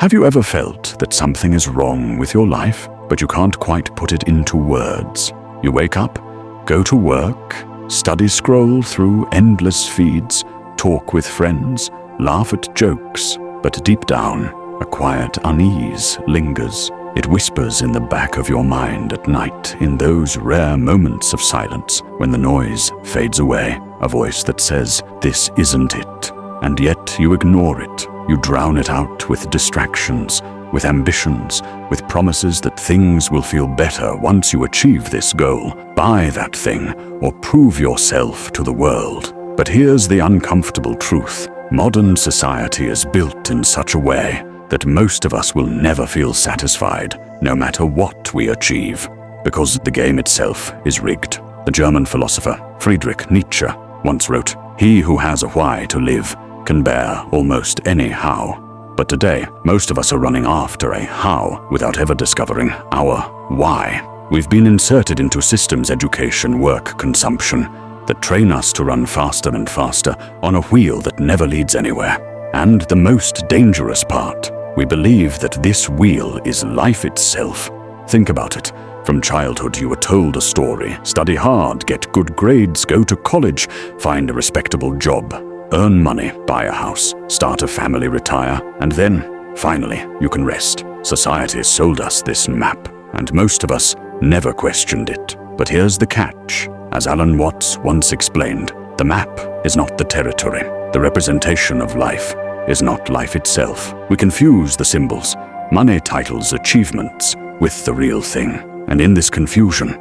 Have you ever felt that something is wrong with your life, but you can't quite put it into words? You wake up, go to work, study scroll through endless feeds, talk with friends, laugh at jokes, but deep down, a quiet unease lingers. It whispers in the back of your mind at night, in those rare moments of silence when the noise fades away, a voice that says, "This isn't it." And yet you ignore it. You drown it out with distractions, with ambitions, with promises that things will feel better once you achieve this goal, buy that thing, or prove yourself to the world. But here's the uncomfortable truth. Modern society is built in such a way that most of us will never feel satisfied, no matter what we achieve, because the game itself is rigged. The German philosopher Friedrich Nietzsche once wrote, "He who has a why to live can bear almost any how." But today, most of us are running after a how without ever discovering our why. We've been inserted into systems, education, work, consumption, that train us to run faster and faster on a wheel that never leads anywhere. And the most dangerous part, we believe that this wheel is life itself. Think about it. From childhood, you were told a story. Study hard, get good grades, go to college, find a respectable job, earn money, buy a house, start a family, retire, and then, finally, you can rest. Society sold us this map, and most of us never questioned it. But here's the catch. As Alan Watts once explained, the map is not the territory. The representation of life is not life itself. We confuse the symbols, money, titles, achievements, with the real thing. And in this confusion,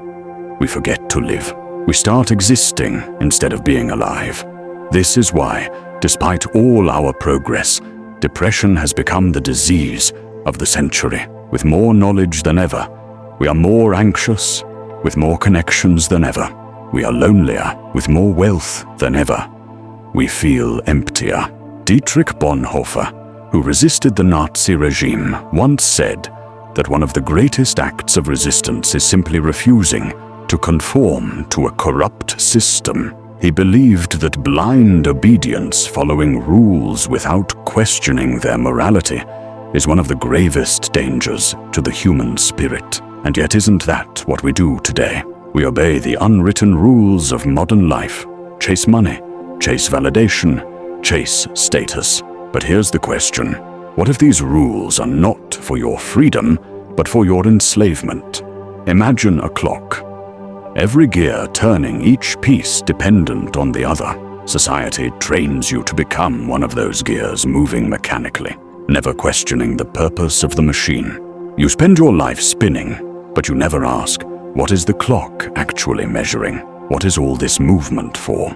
we forget to live. We start existing instead of being alive. This is why, despite all our progress, depression has become the disease of the century. With more knowledge than ever, we are more anxious, with more connections than ever. We are lonelier, with more wealth than ever. We feel emptier. Dietrich Bonhoeffer, who resisted the Nazi regime, once said that one of the greatest acts of resistance is simply refusing to conform to a corrupt system. He believed that blind obedience, following rules without questioning their morality, is one of the gravest dangers to the human spirit. And yet isn't that what we do today? We obey the unwritten rules of modern life. Chase money, chase validation, chase status. But here's the question. What if these rules are not for your freedom, but for your enslavement? Imagine a clock. Every gear turning, each piece dependent on the other. Society trains you to become one of those gears moving mechanically, never questioning the purpose of the machine. You spend your life spinning, but you never ask, what is the clock actually measuring? What is all this movement for?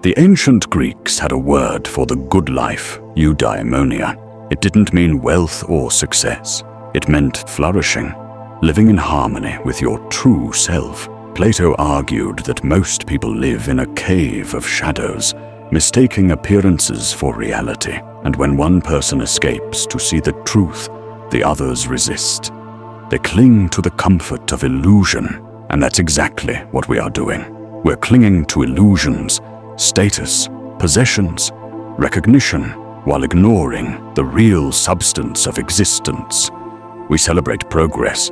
The ancient Greeks had a word for the good life, eudaimonia. It didn't mean wealth or success. It meant flourishing, living in harmony with your true self. Plato argued that most people live in a cave of shadows, mistaking appearances for reality. And when one person escapes to see the truth, the others resist. They cling to the comfort of illusion, and that's exactly what we are doing. We're clinging to illusions, status, possessions, recognition, while ignoring the real substance of existence. We celebrate progress,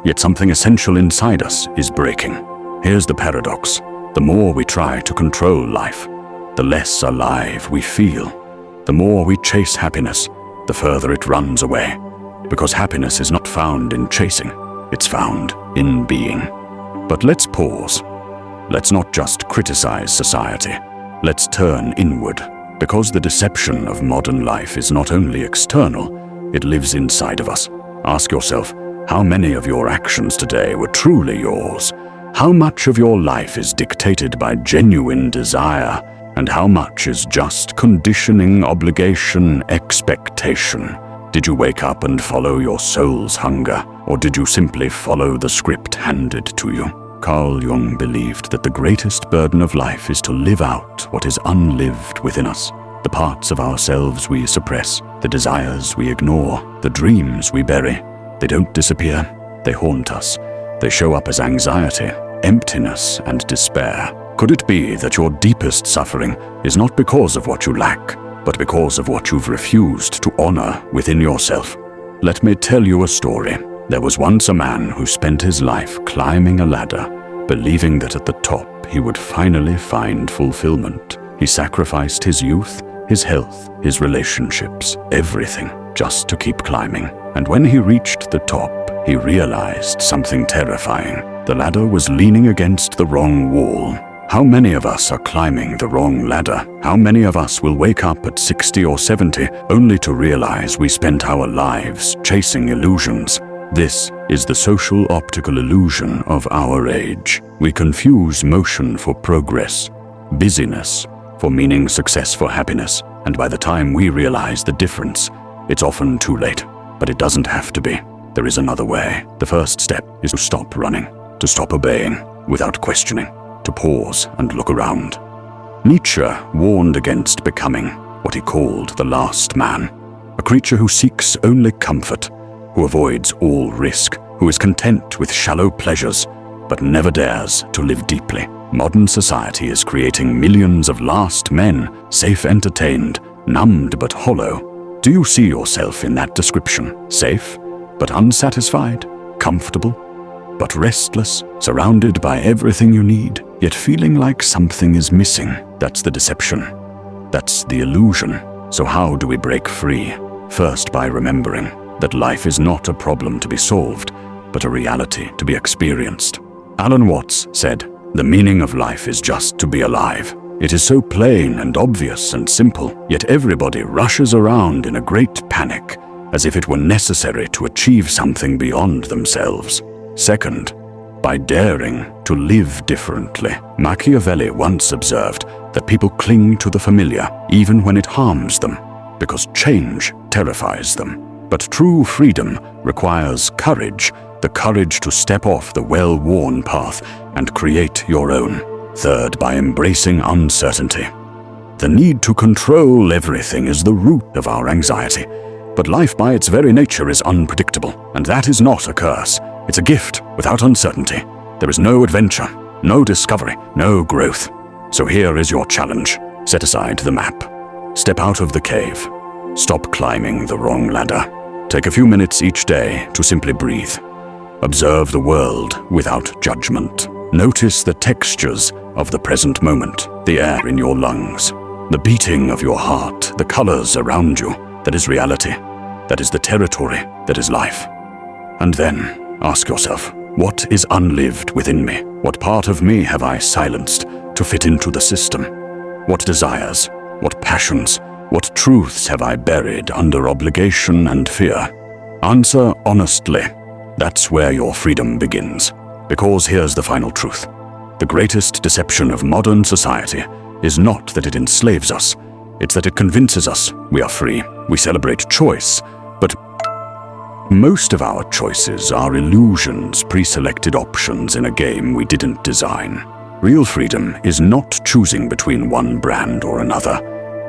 yet something essential inside us is breaking. Here's the paradox. The more we try to control life, the less alive we feel. The more we chase happiness, the further it runs away. Because happiness is not found in chasing, it's found in being. But let's pause. Let's not just criticize society. Let's turn inward. Because the deception of modern life is not only external, it lives inside of us. Ask yourself, how many of your actions today were truly yours? How much of your life is dictated by genuine desire, and how much is just conditioning, obligation, expectation? Did you wake up and follow your soul's hunger, or did you simply follow the script handed to you? Carl Jung believed that the greatest burden of life is to live out what is unlived within us. The parts of ourselves we suppress, the desires we ignore, the dreams we bury. They don't disappear, they haunt us. They show up as anxiety, emptiness, and despair. Could it be that your deepest suffering is not because of what you lack, but because of what you've refused to honor within yourself? Let me tell you a story. There was once a man who spent his life climbing a ladder, believing that at the top he would finally find fulfillment. He sacrificed his youth, his health, his relationships, everything, just to keep climbing. And when he reached the top, he realized something terrifying. The ladder was leaning against the wrong wall. How many of us are climbing the wrong ladder? How many of us will wake up at 60 or 70 only to realize we spent our lives chasing illusions? This is the social optical illusion of our age. We confuse motion for progress, busyness for meaning, success for happiness, and by the time we realize the difference, it's often too late. But it doesn't have to be. There is another way. The first step is to stop running, to stop obeying without questioning, to pause and look around. Nietzsche warned against becoming what he called the last man, a creature who seeks only comfort, who avoids all risk, who is content with shallow pleasures, but never dares to live deeply. Modern society is creating millions of last men, safe entertained, numbed but hollow. Do you see yourself in that description? Safe, but unsatisfied, comfortable, but restless, surrounded by everything you need, yet feeling like something is missing. That's the deception. That's the illusion. So how do we break free? First, by remembering that life is not a problem to be solved, but a reality to be experienced. Alan Watts said, "The meaning of life is just to be alive." It is so plain and obvious and simple, yet everybody rushes around in a great panic, as if it were necessary to achieve something beyond themselves. Second, by daring to live differently. Machiavelli once observed that people cling to the familiar even when it harms them, because change terrifies them. But true freedom requires courage, the courage to step off the well-worn path and create your own. Third, by embracing uncertainty. The need to control everything is the root of our anxiety. But life by its very nature is unpredictable, and that is not a curse. It's a gift without uncertainty. There is no adventure, no discovery, no growth. So here is your challenge. Set aside the map. Step out of the cave. Stop climbing the wrong ladder. Take a few minutes each day to simply breathe. Observe the world without judgment. Notice the textures of the present moment, the air in your lungs, the beating of your heart, the colors around you. That is reality. That is the territory. That is life. And then ask yourself, what is unlived within me? What part of me have I silenced to fit into the system? What desires, what passions, what truths have I buried under obligation and fear? Answer honestly. That's where your freedom begins. Because here's the final truth. The greatest deception of modern society is not that it enslaves us. It's that it convinces us we are free. We celebrate choice, but most of our choices are illusions, pre-selected options in a game we didn't design. Real freedom is not choosing between one brand or another,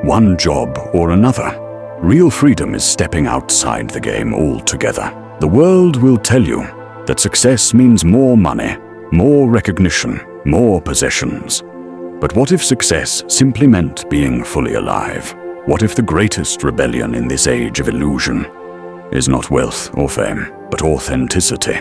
one job or another. Real freedom is stepping outside the game altogether. The world will tell you that success means more money, more recognition, more possessions. But what if success simply meant being fully alive? What if the greatest rebellion in this age of illusion is not wealth or fame, but authenticity?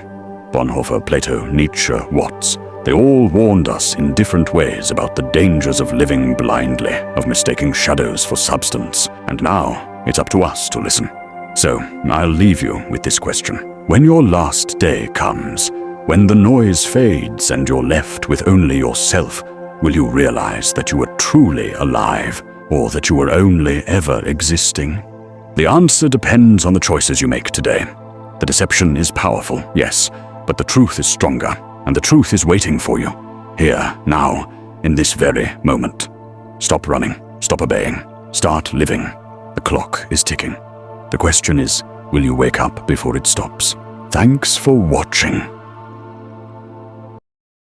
Bonhoeffer, Plato, Nietzsche, Watts, they all warned us in different ways about the dangers of living blindly, of mistaking shadows for substance, and now it's up to us to listen. So, I'll leave you with this question. When your last day comes, when the noise fades and you're left with only yourself, will you realize that you were truly alive, or that you were only ever existing? The answer depends on the choices you make today. The deception is powerful, yes, but the truth is stronger, and the truth is waiting for you, here, now, in this very moment. Stop running, stop obeying, start living. The clock is ticking. The question is, will you wake up before it stops? Thanks for watching.